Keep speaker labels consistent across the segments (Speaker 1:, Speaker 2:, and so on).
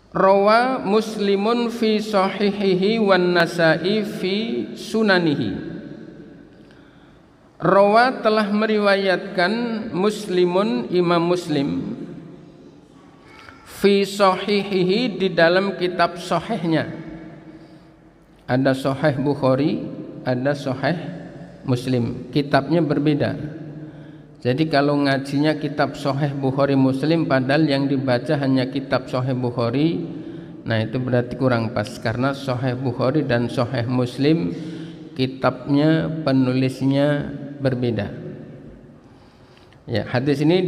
Speaker 1: Rawa Muslimun fi sahihihi wan Nasa'i fi sunanihi. Rawa telah meriwayatkan Muslimun Imam Muslim fi sahihihi di dalam kitab sahihnya. Ada sahih Bukhari, ada sahih Muslim. Kitabnya berbeda. Jadi kalau ngajinya kitab Sahih Bukhari Muslim padahal yang dibaca hanya kitab Sahih Bukhari, nah itu berarti kurang pas, karena Sahih Bukhari dan Sahih Muslim kitabnya, penulisnya berbeda. Ya, hadis ini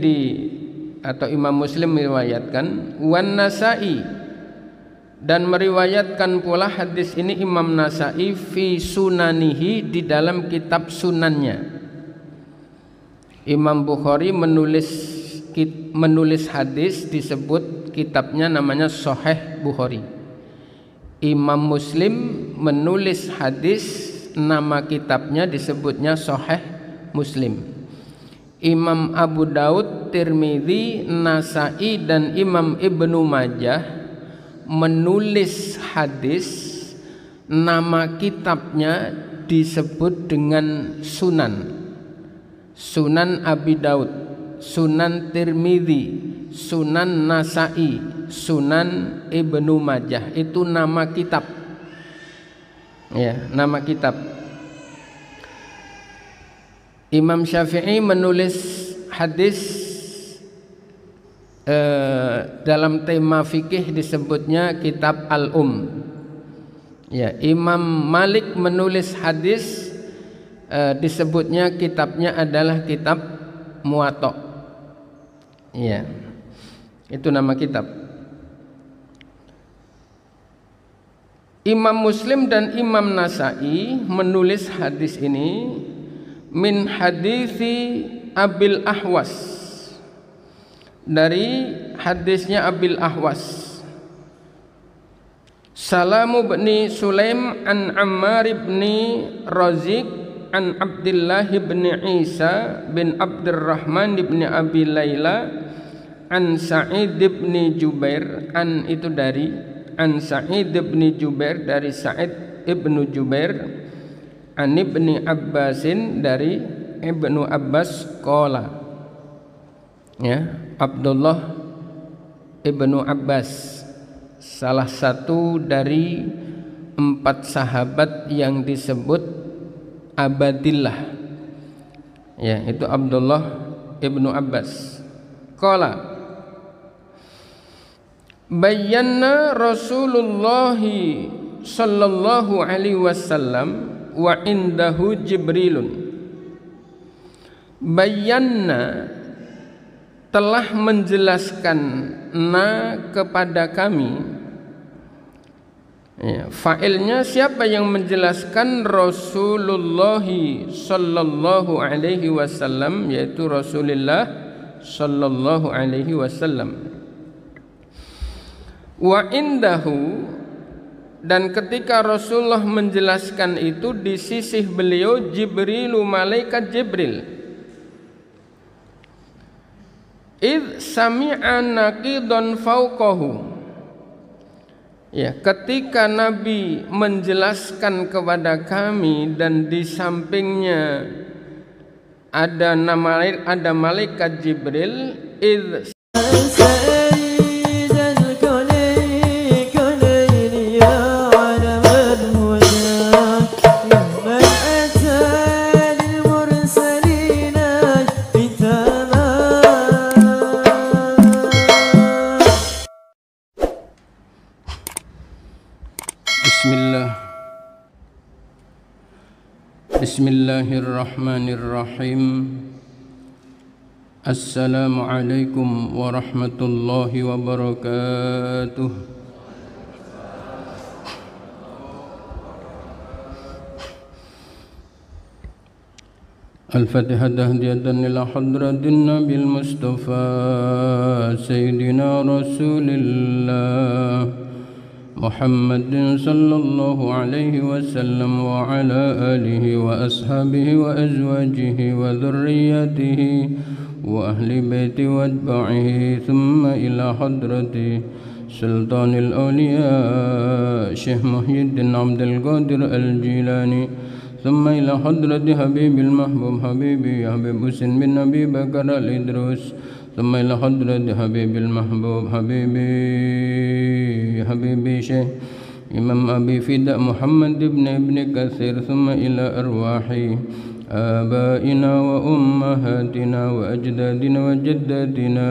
Speaker 1: atau Imam Muslim meriwayatkan, wan Nasa'i, dan meriwayatkan pula hadis ini Imam Nasa'i fi sunanihi di dalam kitab sunannya. Imam Bukhari menulis hadis, disebut kitabnya namanya Sahih Bukhari. Imam Muslim menulis hadis, nama kitabnya disebutnya Sahih Muslim. Imam Abu Daud, Tirmidzi, Nasa'i dan Imam Ibnu Majah menulis hadis, nama kitabnya disebut dengan Sunan. Sunan Abi Daud, Sunan Tirmidzi, Sunan Nasa'i, Sunan Ibnu Majah, itu nama kitab. Ya, nama kitab. Imam Syafi'i menulis hadis dalam tema fikih disebutnya kitab Al-Um. Ya, Imam Malik menulis hadis, disebutnya kitabnya adalah kitab Muwatta. Ya, itu nama kitab. Imam Muslim dan Imam Nasa'i menulis hadis ini min hadisi Abil Ahwas, dari hadisnya Abil Ahwas. Salamu bin Sulaim an Ammar bin Raziq an Abdullah bin Isa bin Abdurrahman bin Abi Layla an Sa'id bin Jubair, an itu dari an Sa'id bin Jubair, dari Sa'id ibnu Jubair, an Ibni Abbasin, dari Ibnu Abbas, qala, ya, Abdullah ibnu Abbas, salah satu dari 4 sahabat yang disebut Abadillah, ya, itu Abdullah ibnu Abbas. Qala, bayyana Rasulullah sallallahu alaihi wasallam wa indahu Jibrilun. Bayyana, telah menjelaskan kepada kami. Ya, fa'ilnya siapa yang menjelaskan? Rasulullah sallallahu alaihi wasallam, yaitu Rasulullah sallallahu alaihi wasallam. Wa indahu, dan ketika Rasulullah menjelaskan itu, di sisi beliau Jibrilu, malaikat Jibril. Id sami'a naqidan fauqahu, ya, ketika Nabi menjelaskan kepada kami dan di sampingnya ada malaikat Jibril. Id Bismillahirrahmanirrahim. Assalamualaikum warahmatullahi wabarakatuh. Al-Fatihah tahdiyatan ila hadratin Nabil Mustafa Sayyidina Rasulillah Muhammadin sallallahu alaihi wasallam wa ala alihi wa ashabihi wa azwajihi wa dhurriyyatihi وأهل بيته وأتباعه ثم إلى حضرة سلطان الأولياء شيخ محي الدين عبد القادر الجيلاني ثم إلى حضرة حبيب المحبوب حبيبي حبيب حسين بن أبي بكر الإدروس ثم إلى حضرة حبيب المحبوب حبيبي شيخ إمام أبي فداء محمد بن ابن كثير ثم إلى أرواح آبائنا وأمهاتنا وأجدادنا وجداتنا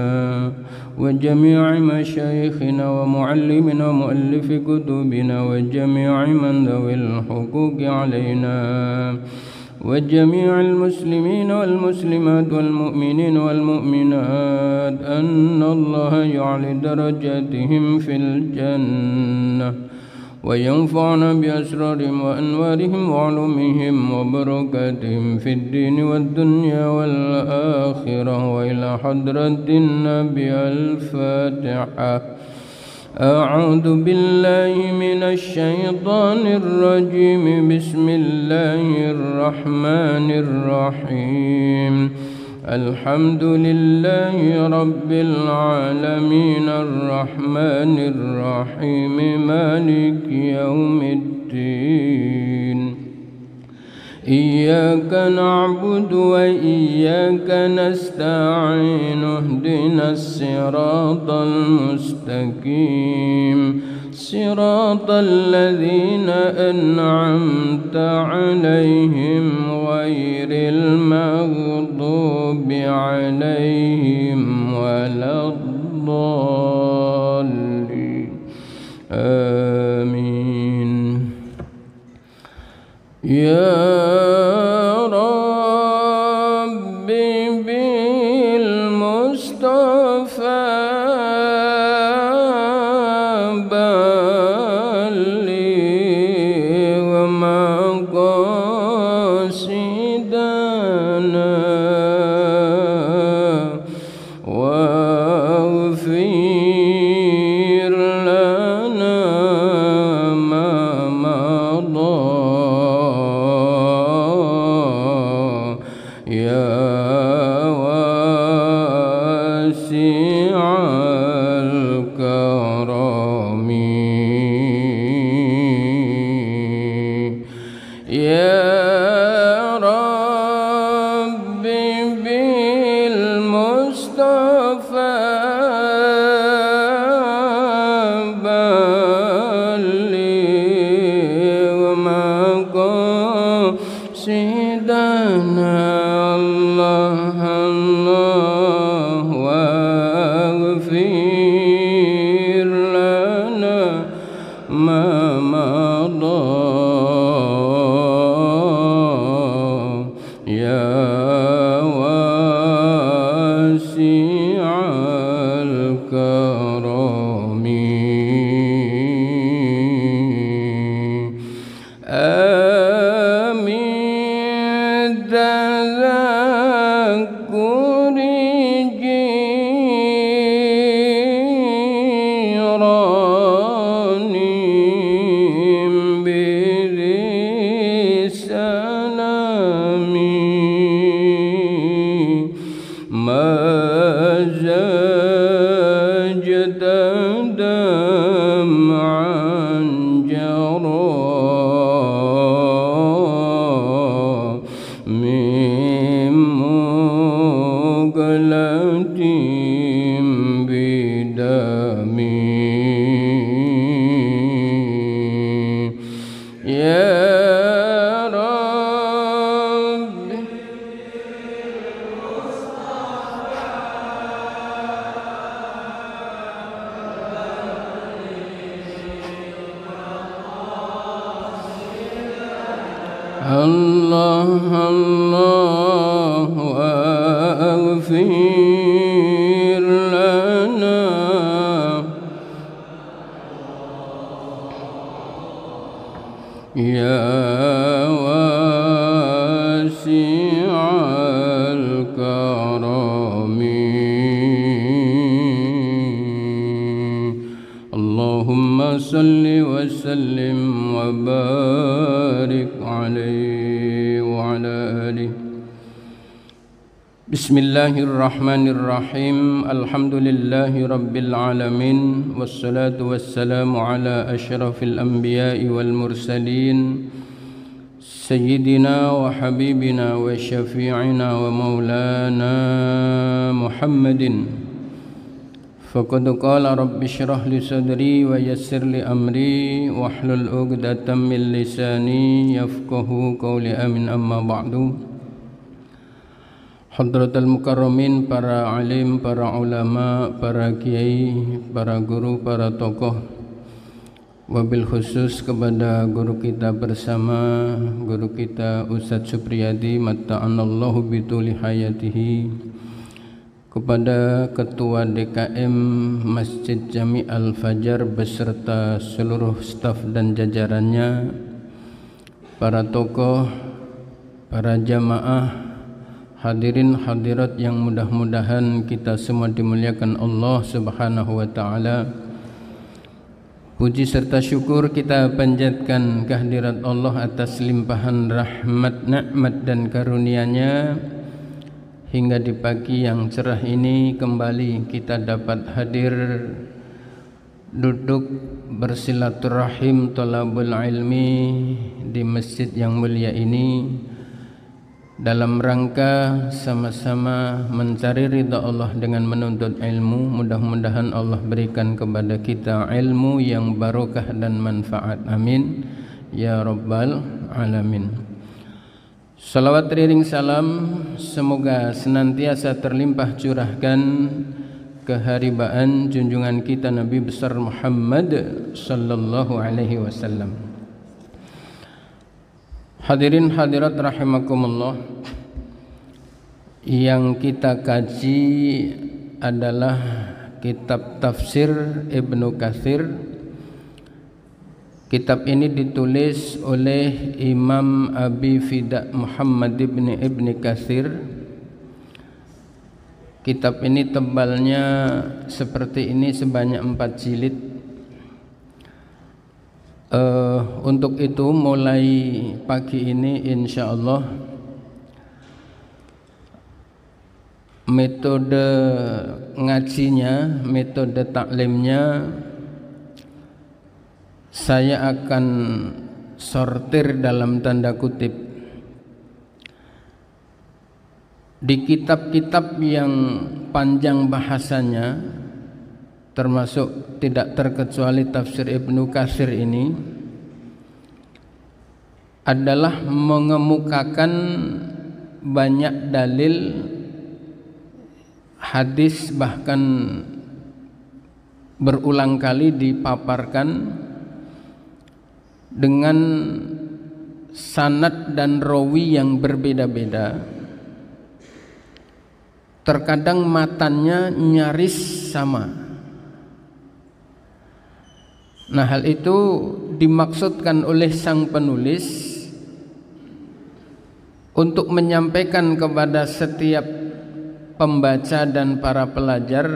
Speaker 1: وجميع مشايخنا ومعلمنا ومؤلف كتبنا وجميع من ذوي الحقوق علينا وجميع المسلمين والمسلمات والمؤمنين والمؤمنات أن الله يعلي درجاتهم في الجنة وينفعنا بأسرارهم وأنوارهم وعلومهم وبركاتهم في الدين والدنيا والآخرة. وإلى حضرة النبي الفاتحة. أعوذ بالله من الشيطان الرجيم. بسم الله الرحمن الرحيم. الحمد لله رب العالمين الرحمن الرحيم مالك يوم الدين. إياك نعبد وإياك نستعين. اهدنا الصراط المستقيم صراط الذين أنعمت عليهم غير المغضوب عليهم ولا الضالين. آمين. يا ربي بالمصطفى Bismillahirrahmanirrahim. Alhamdulillahi rabbil alamin. Wassalatu wassalamu ala asyrafil anbiya'i wal mursalin Sayyidina wa habibina wa syafi'ina wa maulana Muhammadin. Faqad qala rabbi syrah li sadri wa yassir li amri wahlul 'uqdatam min lisani yafqahu qawli. Amin. Amma ba'du. Hadratul mukarramin, para alim, para ulama, para kiai, para guru, para tokoh, wabil khusus kepada guru kita bersama, guru kita Ustadz Supriyadi matta'anallahu bituli hayatihi, kepada ketua DKM Masjid Jami Al-Fajar beserta seluruh staf dan jajarannya, para tokoh, para jamaah, hadirin hadirat yang mudah-mudahan kita semua dimuliakan Allah Subhanahu wa taala. Puji serta syukur kita panjatkan kehadirat Allah atas limpahan rahmat, nikmat dan karunia-Nya hingga di pagi yang cerah ini kembali kita dapat hadir duduk bersilaturahim thalabul ilmi di masjid yang mulia ini dalam rangka sama-sama mencari ridha Allah dengan menuntut ilmu. Mudah-mudahan Allah berikan kepada kita ilmu yang barokah dan manfaat. Amin ya rabbal alamin. Salawat riring salam semoga senantiasa terlimpah curahkan keharibaan junjungan kita Nabi besar Muhammad sallallahu alaihi wasallam. Hadirin hadirat rahimakumullah, yang kita kaji adalah kitab tafsir Ibnu Katsir. Kitab ini ditulis oleh Imam Abi Fida Muhammad ibni Katsir. Kitab ini tebalnya seperti ini, sebanyak 4 jilid. Untuk itu mulai pagi ini insya Allah metode ngajinya, metode taklimnya saya akan sortir dalam tanda kutip. Di kitab-kitab yang panjang bahasanya, termasuk tidak terkecuali tafsir Ibnu Katsir ini, adalah mengemukakan banyak dalil, hadis bahkan berulang kali dipaparkan dengan sanad dan rawi yang berbeda-beda. Terkadang matannya nyaris sama. Nah, hal itu dimaksudkan oleh sang penulis untuk menyampaikan kepada setiap pembaca dan para pelajar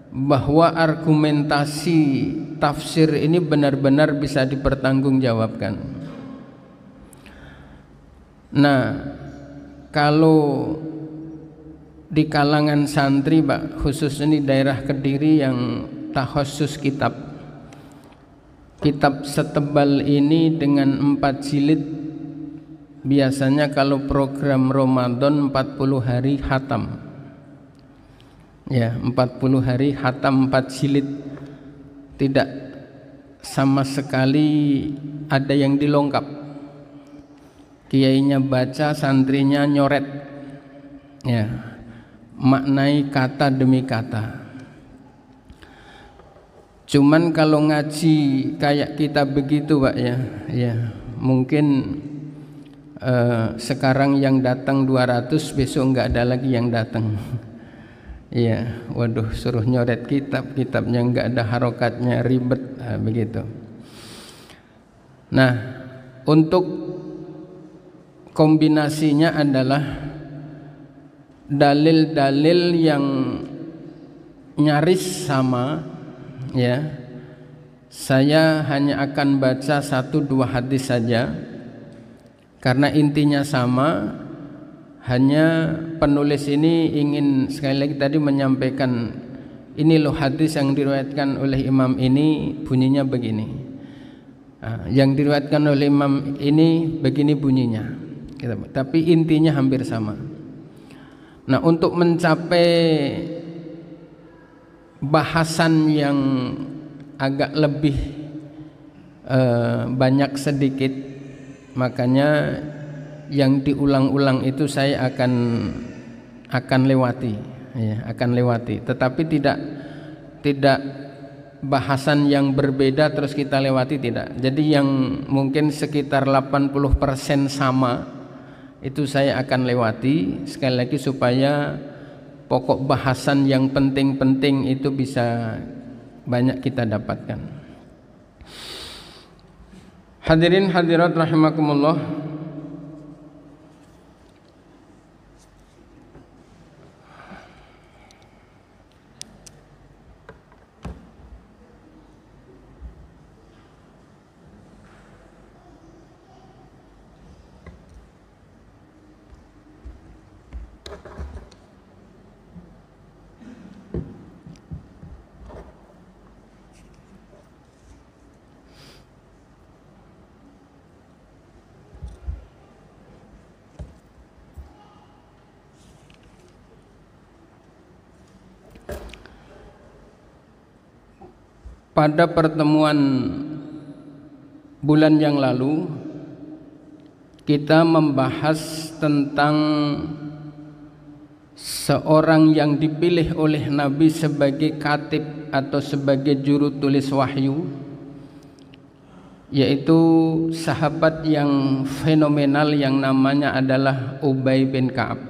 Speaker 1: bahwa argumentasi tafsir ini benar-benar bisa dipertanggungjawabkan. Nah, kalau di kalangan santri, Pak, khusus ini daerah Kediri yang takhusus kitab setebal ini dengan 4 jilid, biasanya kalau program Ramadan 40 hari khatam. Ya, 40 hari khatam 4 jilid. Tidak sama sekali ada yang dilongkap. Kiainya baca, santrinya nyoret. Ya, maknai kata demi kata. Cuman kalau ngaji kayak kita begitu, Pak, ya mungkin sekarang yang datang 200, besok enggak ada lagi yang datang. Ya, waduh, suruh nyoret kitabnya enggak ada harokatnya, ribet, begitu. Nah, untuk kombinasinya adalah dalil-dalil yang nyaris sama. Ya, saya hanya akan baca 1-2 hadis saja karena intinya sama, Hanya penulis ini ingin sekali lagi tadi menyampaikan, ini loh hadis yang diriwayatkan oleh imam ini bunyinya begini, yang diriwayatkan oleh imam ini begini bunyinya, tapi intinya hampir sama. Nah, untuk mencapai bahasan yang agak lebih banyak sedikit, makanya yang diulang-ulang itu saya akan lewati, ya, akan lewati. Tetapi tidak bahasan yang berbeda terus kita lewati, tidak. Jadi yang mungkin sekitar 80% sama itu saya akan lewati sekali lagi supaya pokok bahasan yang penting-penting itu bisa banyak kita dapatkan. Hadirin hadirat rahimakumullah. Pada pertemuan bulan yang lalu kita membahas tentang seorang yang dipilih oleh Nabi sebagai katib atau sebagai juru tulis wahyu, yaitu sahabat yang fenomenal yang namanya adalah Ubay bin Ka'ab.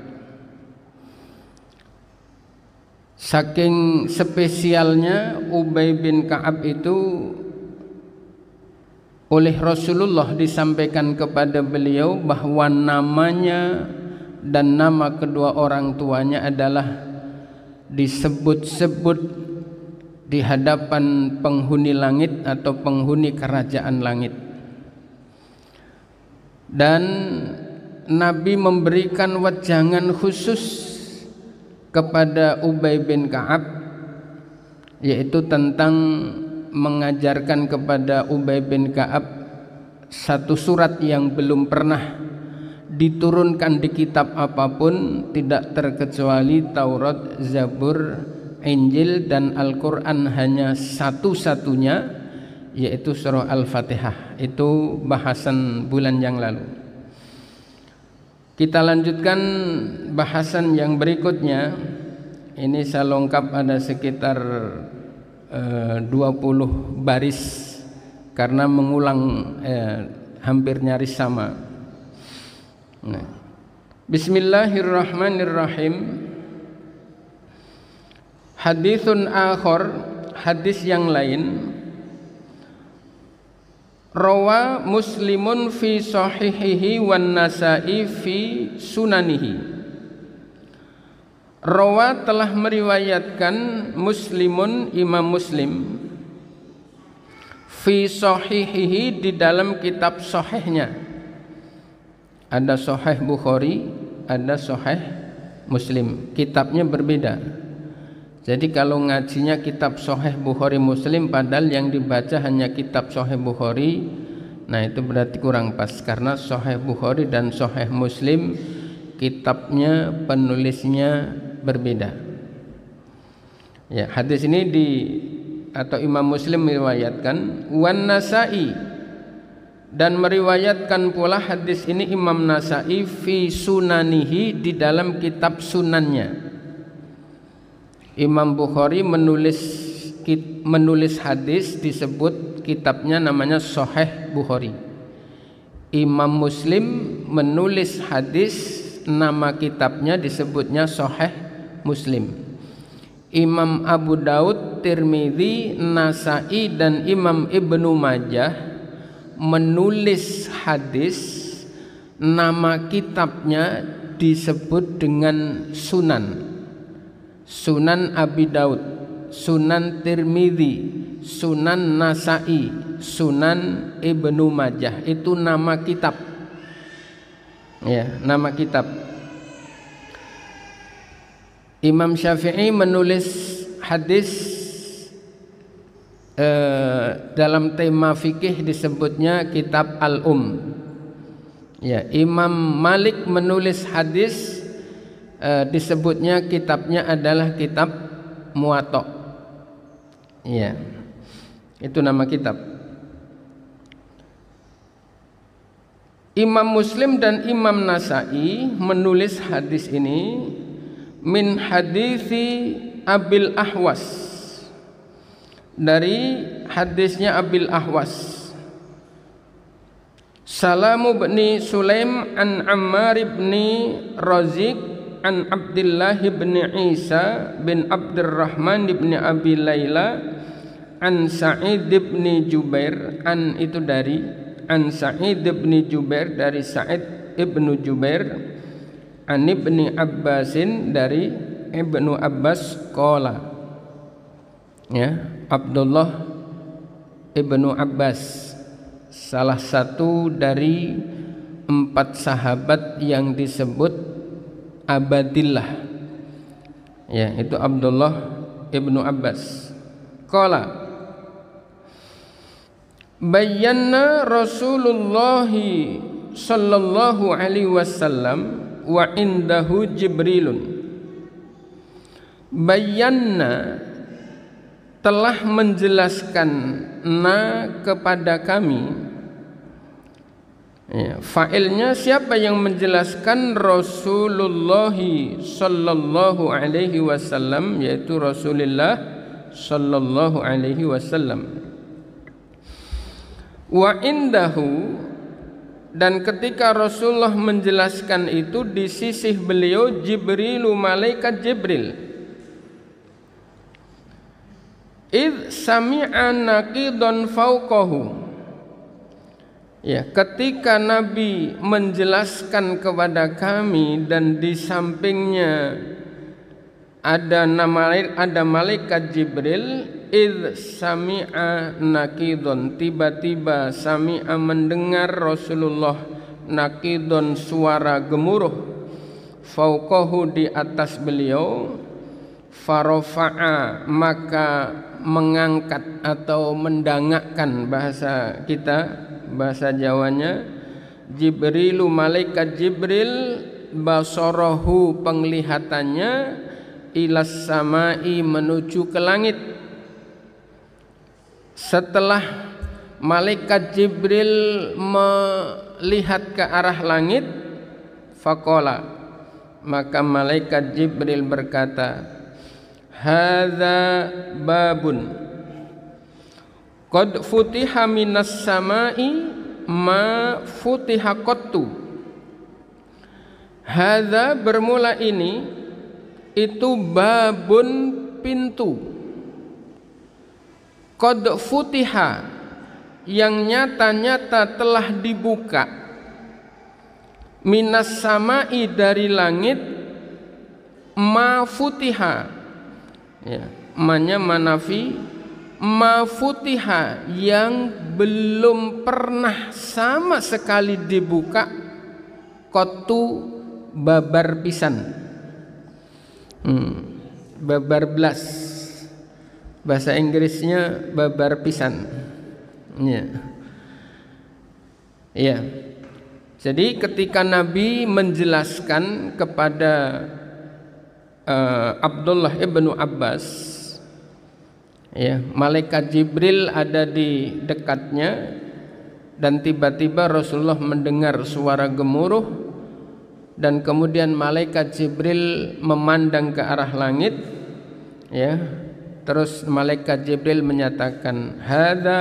Speaker 1: Saking spesialnya Ubay bin Ka'ab itu, oleh Rasulullah disampaikan kepada beliau bahwa namanya dan nama kedua orang tuanya adalah disebut-sebut di hadapan penghuni langit atau penghuni kerajaan langit. Dan Nabi memberikan wejangan khusus kepada Ubay bin Ka'ab, yaitu tentang mengajarkan kepada Ubay bin Ka'ab satu surat yang belum pernah diturunkan di kitab apapun, tidak terkecuali Taurat, Zabur, Injil dan Al-Quran, hanya satu-satunya yaitu surah Al-Fatihah. Itu bahasan bulan yang lalu. Kita lanjutkan bahasan yang berikutnya. Ini saya lengkap ada sekitar 20 baris karena mengulang hampir nyaris sama. Nah, Bismillahirrahmanirrahim. Haditsun akhar, hadis yang lain. Rawa Muslimun fi sahihihi wan Nasa'i fi sunanihi. Rawa telah meriwayatkan Muslimun, Imam Muslim, fi sahihihi di dalam kitab sahihnya. Ada Sahih Bukhari, ada Sahih Muslim. Kitabnya berbeda. Jadi kalau ngajinya kitab Sahih Bukhari Muslim padahal yang dibaca hanya kitab Sahih Bukhari, nah itu berarti kurang pas, karena Sahih Bukhari dan Sahih Muslim kitabnya, penulisnya berbeda. Ya, hadis ini atau Imam Muslim meriwayatkan, wan Nasa'i, dan meriwayatkan pula hadis ini Imam Nasa'i fi sunanihi di dalam kitab sunannya. Imam Bukhari menulis hadis, disebut kitabnya namanya Sahih Bukhari. Imam Muslim menulis hadis, nama kitabnya disebutnya Sahih Muslim. Imam Abu Daud, Tirmidzi, Nasa'i dan Imam Ibnu Majah menulis hadis, nama kitabnya disebut dengan Sunan. Sunan Abi Daud, Sunan Tirmidzi, Sunan Nasa'i, Sunan Ibnu Majah, itu nama kitab. Ya, nama kitab. Imam Syafi'i menulis hadis dalam tema fikih disebutnya kitab ya, Imam Malik menulis hadis disebutnya kitabnya adalah kitab Muwatta. Ya, itu nama kitab. Imam Muslim dan Imam Nasa'i menulis hadis ini min hadisi Abil Ahwas, dari hadisnya Abil Ahwas. Salamu bin Sulaim an Ammar bin Raziq an Abdullah bin Isa bin Abdurrahman bin Abi Layla an Sa'id bin Jubair, an itu dari an Sa'id bin Jubair, dari Sa'id ibnu Jubair, an ibni Abbasin, dari Ibnu Abbas, qala, ya, Abdullah ibnu Abbas, salah satu dari 4 sahabat yang disebut Abadillah, ya, itu Abdullah ibnu Abbas. Qala, bayyana Rasulullah sallallahu alaihi wasallam wa indahu Jibrilun. Bayyana, telah menjelaskan kepada kami, ya, fa'ilnya siapa yang menjelaskan? Rasulullah sallallahu alaihi wasallam, yaitu Rasulullah sallallahu alaihi wasallam. Wa indahu, dan ketika Rasulullah menjelaskan itu, di sisi beliau Jibrilu, malaikat Jibril. Id sami'a naqidun fauqahu, ya, ketika Nabi menjelaskan kepada kami dan di sampingnya ada malaikat Jibril. Id sami'a naqidun, tiba-tiba sami'a mendengar Rasulullah naqidun, suara gemuruh, fauqahu, di atas beliau. Farofa'a, maka mengangkat atau mendangakkan, bahasa kita, bahasa Jawanya, Jibrilu, malaikat Jibril, basarahu, penglihatannya, ilas samai, menuju ke langit. Setelah malaikat Jibril melihat ke arah langit, faqala, maka malaikat Jibril berkata, hadza babun qad futiha minas samai ma futiha qattu. Hadza, bermula ini, itu babun, pintu, qad futiha, yang nyata-nyata telah dibuka, minas samai, dari langit, ma futiha, ya, manya manafi, ma futiha, yang belum pernah sama sekali dibuka, qattu, babar pisan, babar blas, bahasa Inggrisnya babar pisan, ya. Ya. Jadi ketika Nabi menjelaskan kepada Abdullah ibnu Abbas, ya, malaikat Jibril ada di dekatnya, dan tiba-tiba Rasulullah mendengar suara gemuruh, dan kemudian malaikat Jibril memandang ke arah langit, ya, terus malaikat Jibril menyatakan, hadza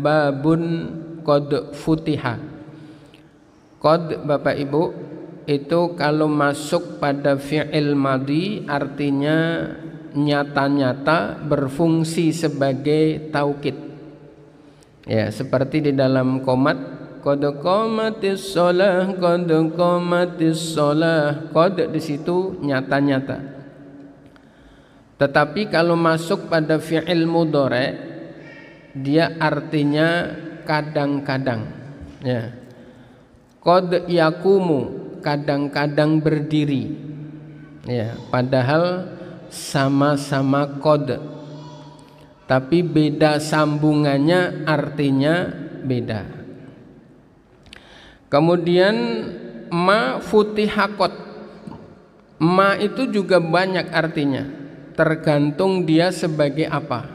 Speaker 1: babun qad futiha. Qad, Bapak Ibu, itu kalau masuk pada fi'il madhi artinya nyata-nyata, berfungsi sebagai taukid, ya, seperti di dalam qomat, qad qamatis shalah, qad qamatis shalah, qad di situ nyata-nyata. Tetapi kalau masuk pada fi'il mudhari, dia artinya kadang-kadang, ya. Qad yakumu, kadang-kadang berdiri, Ya, padahal sama-sama qad, tapi beda sambungannya, artinya beda. Kemudian ma futiha qad, ma itu juga banyak artinya, tergantung dia sebagai apa.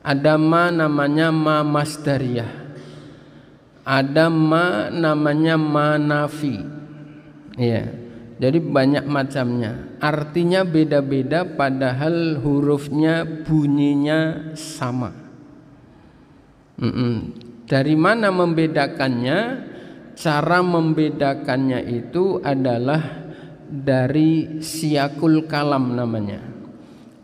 Speaker 1: Ada ma namanya ma masdariyah, ada ma namanya ma nafi. Ya. Jadi banyak macamnya, artinya beda-beda padahal hurufnya bunyinya sama. Dari mana membedakannya? Cara membedakannya itu adalah dari siyakul kalam namanya,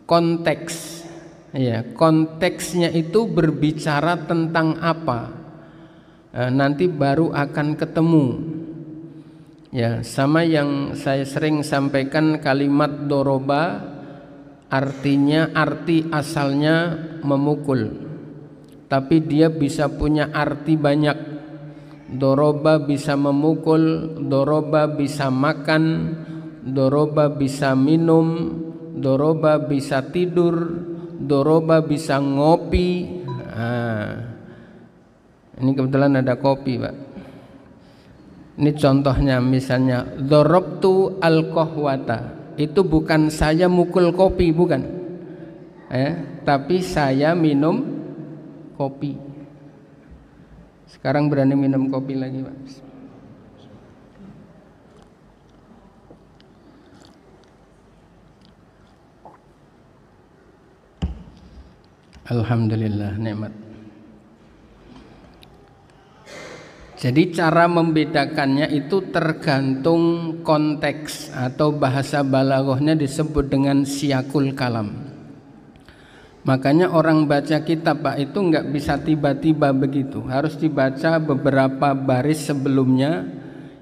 Speaker 1: konteks. Ya, konteksnya itu berbicara tentang apa, nanti baru akan ketemu. Ya, sama yang saya sering sampaikan, kalimat doroba artinya, arti asalnya memukul, tapi dia bisa punya arti banyak. Doroba bisa memukul, doroba bisa makan, doroba bisa minum, doroba bisa tidur, doroba bisa ngopi. Ini kebetulan ada kopi, Pak. Ini contohnya, misalnya dorobtu al-qahwata, itu bukan saya mukul kopi, bukan, tapi saya minum kopi. Sekarang berani minum kopi lagi, Pak. Alhamdulillah, nikmat. Jadi cara membedakannya itu tergantung konteks, atau bahasa balaghahnya disebut dengan siyakul kalam. Makanya orang baca kitab, Pak, itu nggak bisa tiba-tiba begitu, harus dibaca beberapa baris sebelumnya,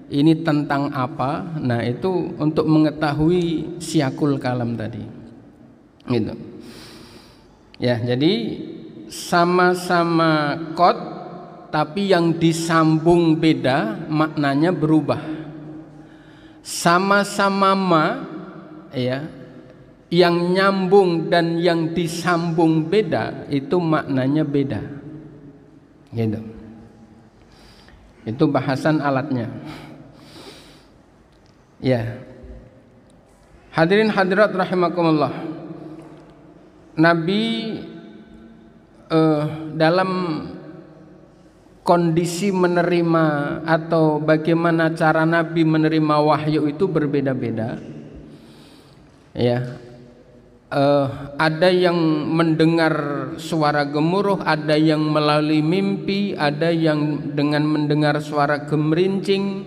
Speaker 1: ini tentang apa. Nah, itu untuk mengetahui siyakul kalam tadi, gitu. Ya, jadi sama-sama qad, tapi yang disambung beda, maknanya berubah. Sama-sama ma, ya, yang nyambung dan yang disambung beda, itu maknanya beda, gitu. Itu bahasan alatnya. Ya, hadirin hadirat rahimakumullah, Nabi dalam kondisi menerima atau bagaimana cara Nabi menerima wahyu itu berbeda-beda. Ya, ada yang mendengar suara gemuruh, ada yang melalui mimpi, ada yang dengan mendengar suara gemerincing,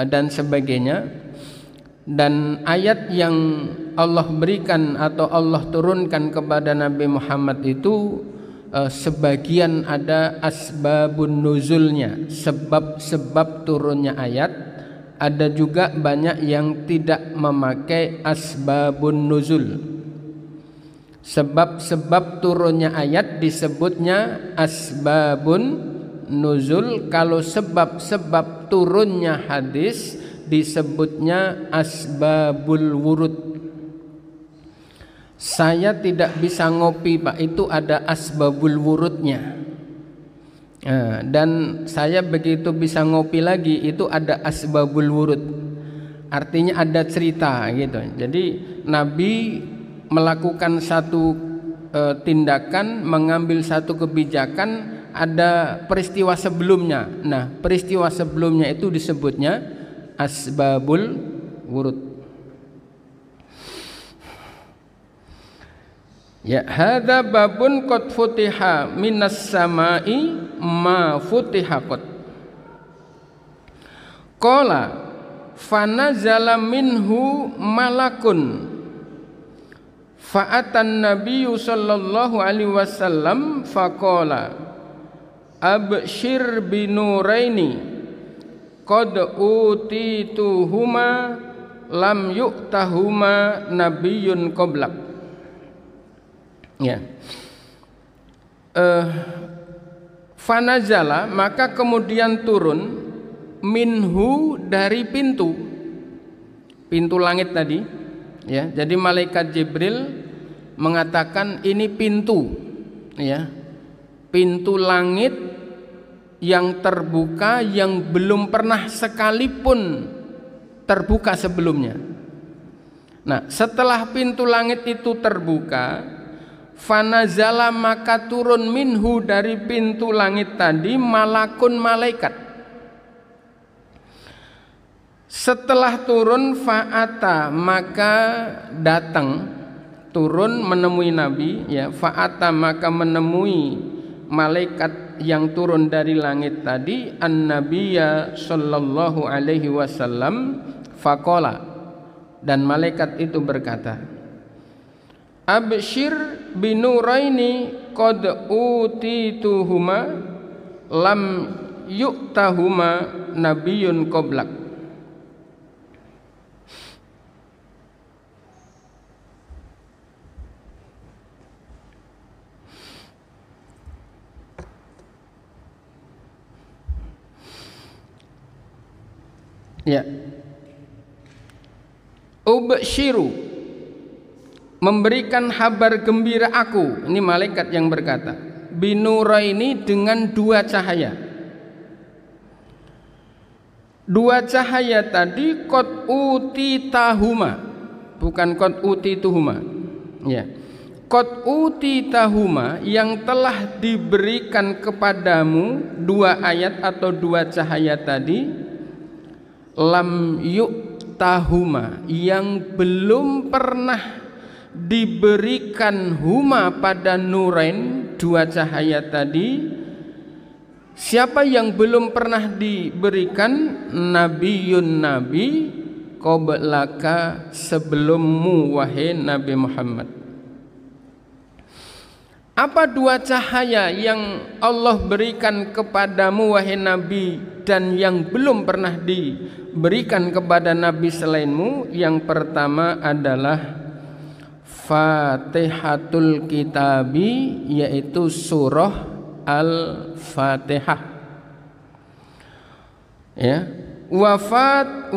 Speaker 1: dan sebagainya. Dan ayat yang Allah berikan atau Allah turunkan kepada Nabi Muhammad itu sebagian ada asbabun nuzulnya, sebab-sebab turunnya ayat. Ada juga banyak yang tidak memakai asbabun nuzul. Sebab-sebab turunnya ayat disebutnya asbabun nuzul. Kalau sebab-sebab turunnya hadis disebutnya asbabul wurud. Saya tidak bisa ngopi, Pak, itu ada asbabul wurudnya. Dan saya begitu bisa ngopi lagi, itu ada asbabul wurud. Artinya ada cerita, gitu. Jadi Nabi melakukan satu tindakan, mengambil satu kebijakan, ada peristiwa sebelumnya. Nah, peristiwa sebelumnya itu disebutnya asbabul wurud. Ya, hadza babun qad futiha minas samai ma futiha qad. Qala fanazala minhu malakun fa'atan nabiyyu sallallahu alaihi wasallam faqala abshir binuraini qad utituhuma lam yu'tahuma nabiyyun qablak. Ya, fanazala, maka kemudian turun, minhu, dari pintu pintu langit tadi, ya. Jadi malaikat Jibril mengatakan ini pintu, ya, pintu langit yang terbuka yang belum pernah sekalipun terbuka sebelumnya. Nah, setelah pintu langit itu terbuka, fanazala maka turun minhu dari pintu langit tadi malakun malaikat. Setelah turun fa'ata maka datang turun menemui Nabi, ya, fa'ata maka menemui malaikat yang turun dari langit tadi an-nabiyya sallallahu alaihi wasallam faqala, dan malaikat itu berkata, absyir binuraini qad utituhuma lam yu'tahuma nabiyyun qablak. Ya, ubshiru memberikan kabar gembira aku, ini malaikat yang berkata, binuraini dengan dua cahaya. Dua cahaya tadi qad utitahuma, bukan qad utituhuma, ya. Qad utitahuma yang telah diberikan kepadamu dua ayat atau dua cahaya tadi, lam yu'tahuma yang belum pernah diberikan huma pada nurain dua cahaya tadi. Siapa yang belum pernah diberikan? Nabiyun nabi qablaka sebelummu wahai Nabi Muhammad. Apa dua cahaya yang Allah berikan kepadamu wahai Nabi dan yang belum pernah diberikan kepada Nabi selainmu? Yang pertama adalah Fatihatul Kitabi, yaitu surah Al-Fatihah, ya. Wa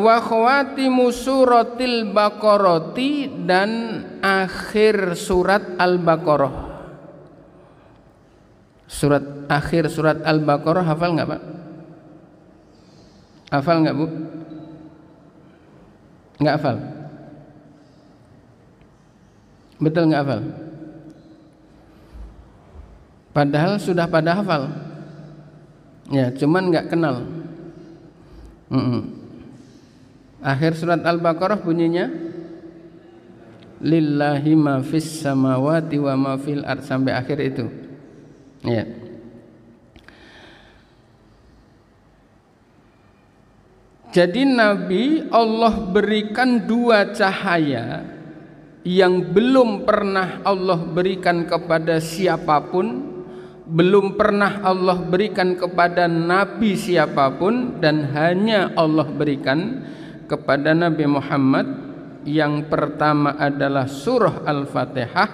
Speaker 1: khawatimu suratil Baqarati, dan akhir surat Al-Baqarah. Akhir surat Al-Baqarah hafal nggak Pak? Hafal nggak Bu? Nggak hafal? Betul nggak hafal? Padahal sudah pada hafal, ya, cuman nggak kenal. Akhir surat Al-Baqarah bunyinya lillahi ma fis samawati wa ma fil ard, sampai akhir itu, ya. Jadi Nabi Allah berikan dua cahaya yang belum pernah Allah berikan kepada siapapun, belum pernah Allah berikan kepada Nabi siapapun, dan hanya Allah berikan kepada Nabi Muhammad. Yang pertama adalah surah Al-Fatihah,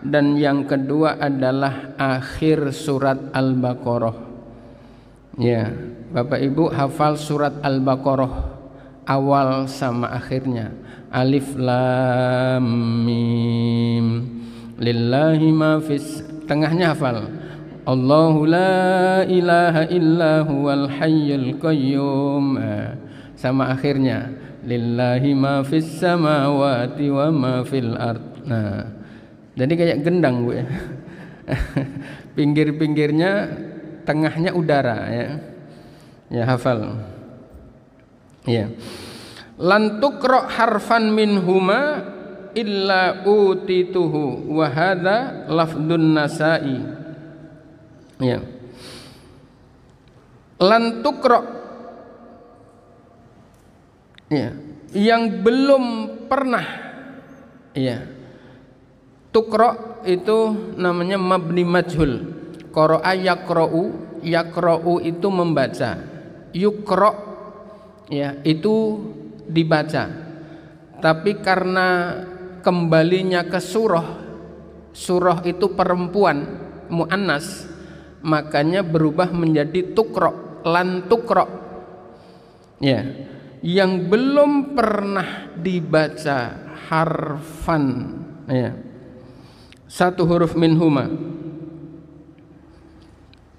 Speaker 1: dan yang kedua adalah akhir surat Al-Baqarah. Ya, Bapak Ibu hafal surat Al-Baqarah awal sama akhirnya. Alif lam mim lillahi ma fis, tengahnya hafal. Allahu la ilaha illa huwal hayyul qayyum, sama akhirnya lillahi ma fis samawati wa ma fil ard. Nah, jadi kayak gendang Bu, ya. Pinggir-pinggirnya, tengahnya udara, ya. Ya, hafal. Ya. Lan tuqra harfan minhuma illa utituhu wa hadza lafdun Nasa'i. Ya. Lan tuqra, ya, yang belum pernah, ya. Tuqra itu namanya mabni majhul. Qara'a yaqra'u, yaqra'u itu membaca. Yuqra, ya, itu dibaca. Tapi karena kembalinya ke surah itu perempuan, muannas, makanya berubah menjadi tuqra, lan tuqra. Ya. yang belum pernah dibaca harfan, ya, satu huruf minhuma,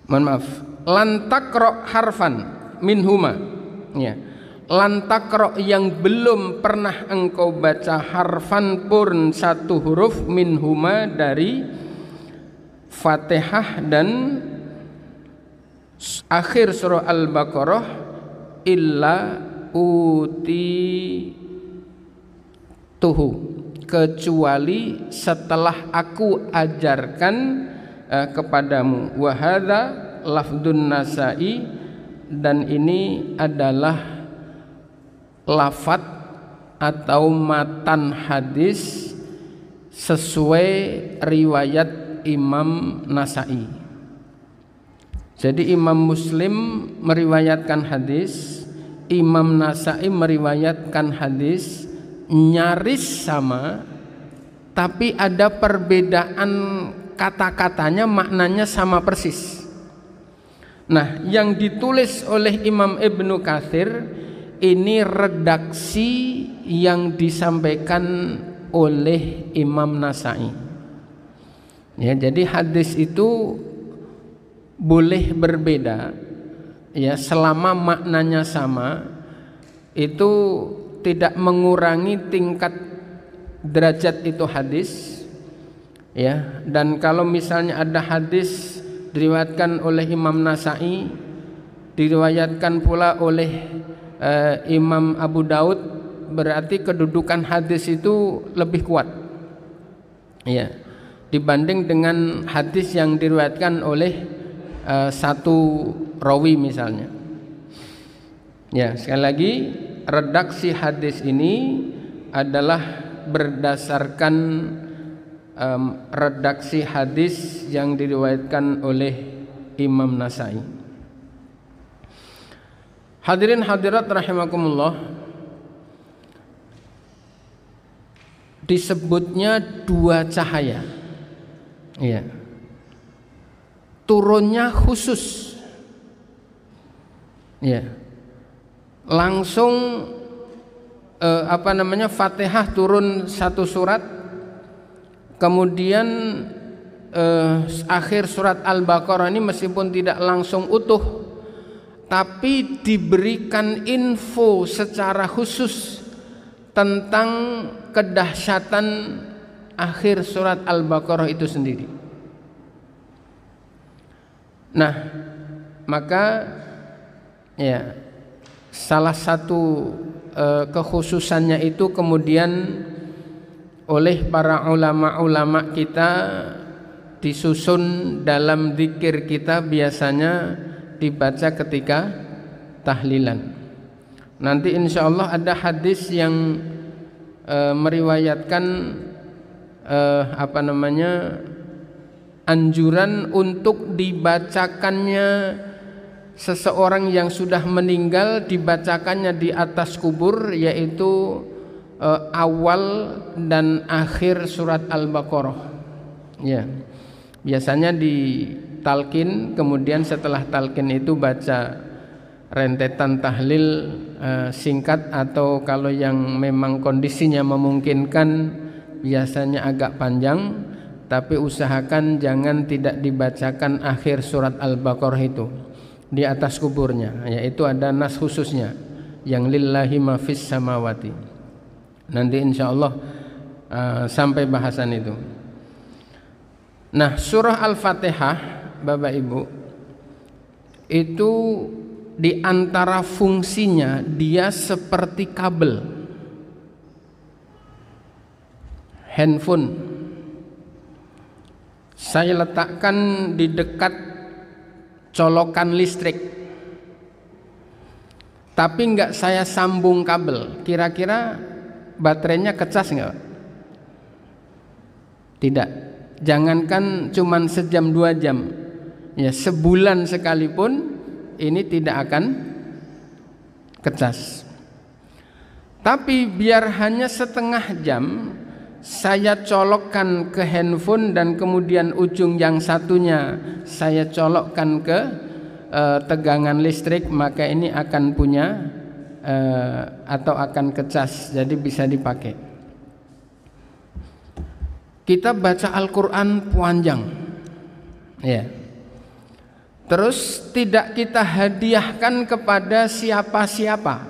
Speaker 1: mohon maaf, lan taqra harfan minhuma, ya, lan taqra yang belum pernah engkau baca harfan pun satu huruf minhuma dari Fatihah dan akhir surah Al-Baqarah, illa tuhu, kecuali setelah aku ajarkan kepadamu. Wa hadza lafdun Nasa'i, dan ini adalah lafaz atau matan hadis sesuai riwayat Imam Nasa'i. Jadi Imam Muslim meriwayatkan hadis, Imam Nasa'i meriwayatkan hadis, nyaris sama, tapi ada perbedaan kata-katanya, maknanya sama persis. Nah, yang ditulis oleh Imam Ibnu Katsir ini redaksi yang disampaikan oleh Imam Nasa'i. Ya, jadi hadis itu boleh berbeda, ya, selama maknanya sama, itu tidak mengurangi tingkat derajat itu hadis, ya. Dan kalau misalnya ada hadis diriwayatkan oleh Imam Nasa'i, diriwayatkan pula oleh Imam Abu Daud, berarti kedudukan hadis itu lebih kuat, ya, dibanding dengan hadis yang diriwayatkan oleh satu rawi misalnya. Ya, sekali lagi, redaksi hadis ini adalah berdasarkan redaksi hadis yang diriwayatkan oleh Imam Nasa'i. Hadirin hadirat rahimakumullah, disebutnya dua cahaya, ya, turunnya khusus, ya, langsung Fatihah turun satu surat, kemudian akhir surat Al-Baqarah ini meskipun tidak langsung utuh, tapi diberikan info secara khusus tentang kedahsyatan akhir surat Al-Baqarah itu sendiri. Nah, maka ya, salah satu kekhususannya itu kemudian oleh para ulama-ulama kita disusun dalam zikir kita, biasanya dibaca ketika tahlilan. Nanti insya Allah ada hadis yang meriwayatkan anjuran untuk dibacakannya seseorang yang sudah meninggal, dibacakannya di atas kubur, yaitu awal dan akhir surat Al-Baqarah. Ya, biasanya ditalkin, kemudian setelah talkin itu baca rentetan tahlil singkat, atau kalau yang memang kondisinya memungkinkan biasanya agak panjang, tapi usahakan jangan tidak dibacakan akhir surat Al-Baqarah itu di atas kuburnya, yaitu ada nas khususnya yang lillahi ma fis samawati. Nanti insyaallah sampai bahasan itu. Nah, surah Al-Fatihah Bapak Ibu itu di antara fungsinya dia seperti kabel handphone. Saya letakkan di dekat colokan listrik, tapi enggak saya sambung kabel. Kira-kira baterainya kecas enggak? Tidak. Jangankan cuman sejam 2 jam, ya sebulan sekalipun ini tidak akan kecas. Tapi biar hanya setengah jam saya colokkan ke handphone dan kemudian ujung yang satunya saya colokkan ke tegangan listrik, maka ini akan punya atau akan kecas, jadi bisa dipakai. Kita baca Al-Quran panjang, ya. Terus tidak kita hadiahkan kepada siapa-siapa,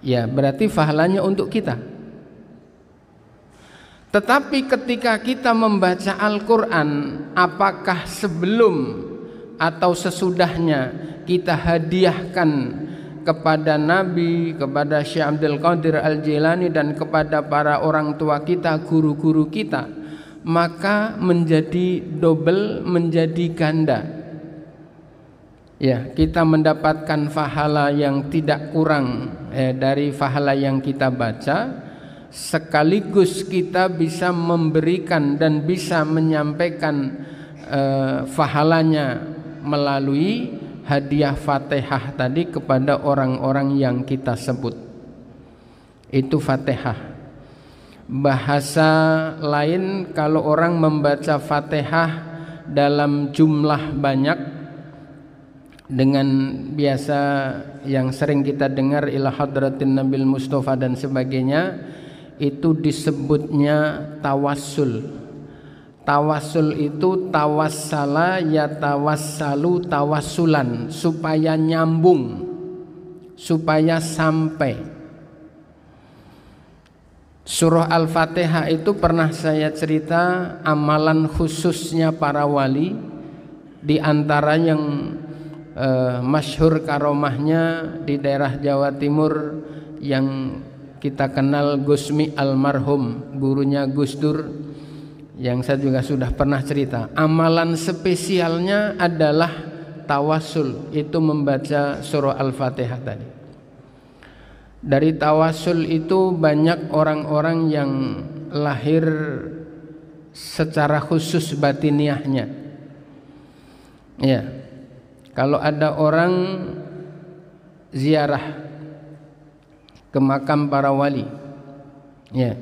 Speaker 1: ya berarti pahalanya untuk kita. Tetapi ketika kita membaca Al-Quran, apakah sebelum atau sesudahnya kita hadiahkan kepada Nabi, kepada Syekh Abdul Qadir Al-Jilani, dan kepada para orang tua kita, guru-guru kita, maka menjadi double, menjadi ganda. Ya, kita mendapatkan pahala yang tidak kurang dari pahala yang kita baca, sekaligus kita bisa memberikan dan bisa menyampaikan pahalanya melalui hadiah Fatihah tadi kepada orang-orang yang kita sebut. Itu Fatihah. Bahasa lain kalau orang membaca Fatihah dalam jumlah banyak, dengan biasa yang sering kita dengar ila hadratin Nabil Mustafa dan sebagainya, itu disebutnya tawassul. Tawassul itu tawassala ya tawassalu tawassulan, supaya nyambung, supaya sampai. Surah Al-Fatihah itu pernah saya cerita amalan khususnya para wali, di antara yang masyhur karomahnya di daerah Jawa Timur yang kita kenal Gusmi almarhum, gurunya Gus Dur, yang saya juga sudah pernah cerita. Amalan spesialnya adalah tawassul, itu membaca surah Al-Fatihah tadi. Dari tawassul itu banyak orang-orang yang lahir secara khusus batiniahnya. Ya, kalau ada orang ziarah ke makam para wali, ya,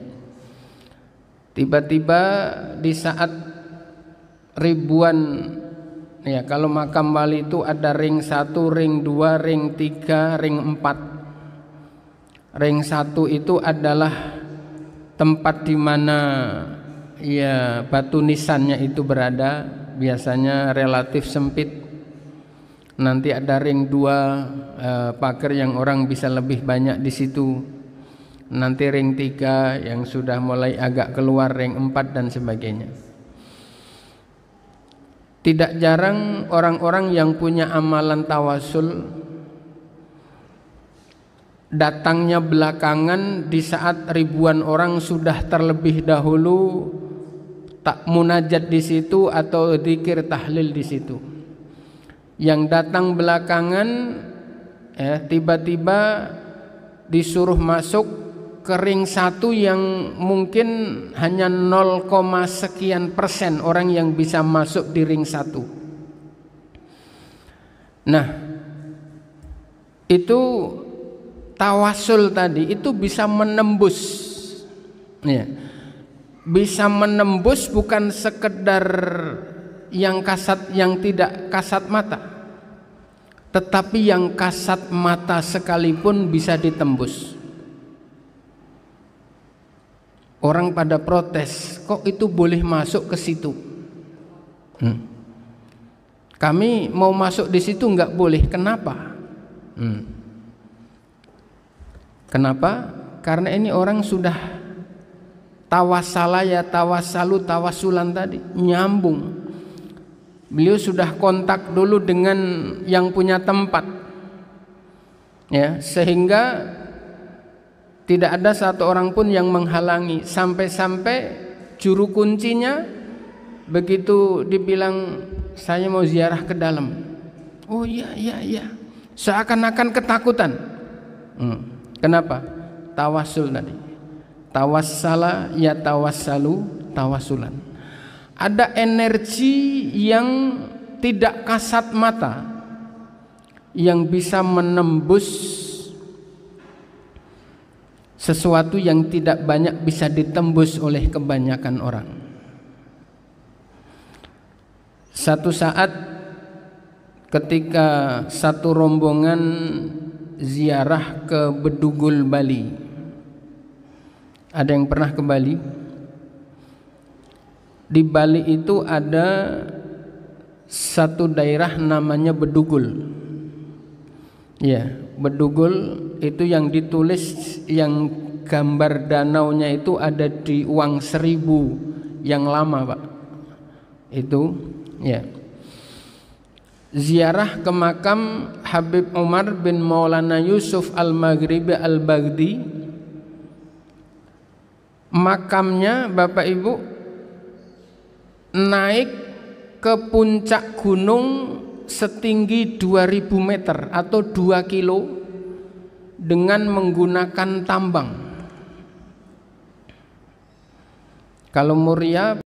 Speaker 1: tiba-tiba di saat ribuan, ya kalau makam wali itu ada ring 1, ring 2, ring 3, ring 4. Ring 1 itu adalah tempat di mana ya batu nisannya itu berada, biasanya relatif sempit. Nanti ada ring 2, pagar yang orang bisa lebih banyak di situ. Nanti ring 3 yang sudah mulai agak keluar, ring 4 dan sebagainya. Tidak jarang orang-orang yang punya amalan tawasul datangnya belakangan di saat ribuan orang sudah terlebih dahulu tak munajat di situ atau zikir tahlil di situ. Yang datang belakangan tiba-tiba disuruh masuk ke ring 1 yang mungkin hanya 0, sekian persen orang yang bisa masuk di ring 1. Nah, itu tawasul tadi itu bisa menembus, ya, bisa menembus bukan sekedar yang kasat, yang tidak kasat mata, tetapi yang kasat mata sekalipun bisa ditembus. Orang pada protes, kok itu boleh masuk ke situ? Kami mau masuk di situ nggak boleh. Kenapa? Kenapa? Karena ini orang sudah tawassala ya tawassalu tawassulan tadi, nyambung. Beliau sudah kontak dulu dengan yang punya tempat, ya, sehingga tidak ada satu orang pun yang menghalangi. Sampai-sampai juru kuncinya begitu dibilang saya mau ziarah ke dalam, oh iya, seakan-akan ketakutan. Kenapa? Tawassul tadi. Tawassala ya tawassalu tawassulan. Ada energi yang tidak kasat mata yang bisa menembus sesuatu yang tidak banyak bisa ditembus oleh kebanyakan orang. Satu saat ketika satu rombongan ziarah ke Bedugul Bali. Ada yang pernah ke Bali? Di Bali itu ada satu daerah namanya Bedugul. Ya, Bedugul itu yang ditulis, yang gambar danaunya itu ada di uang 1000 yang lama, Pak. Itu ya. Ziarah ke makam Habib Umar bin Maulana Yusuf Al-Maghribi Al-Baghdadi. Makamnya Bapak Ibu naik ke puncak gunung setinggi 2000 meter atau 2 kilo dengan menggunakan tambang. Kalau Muria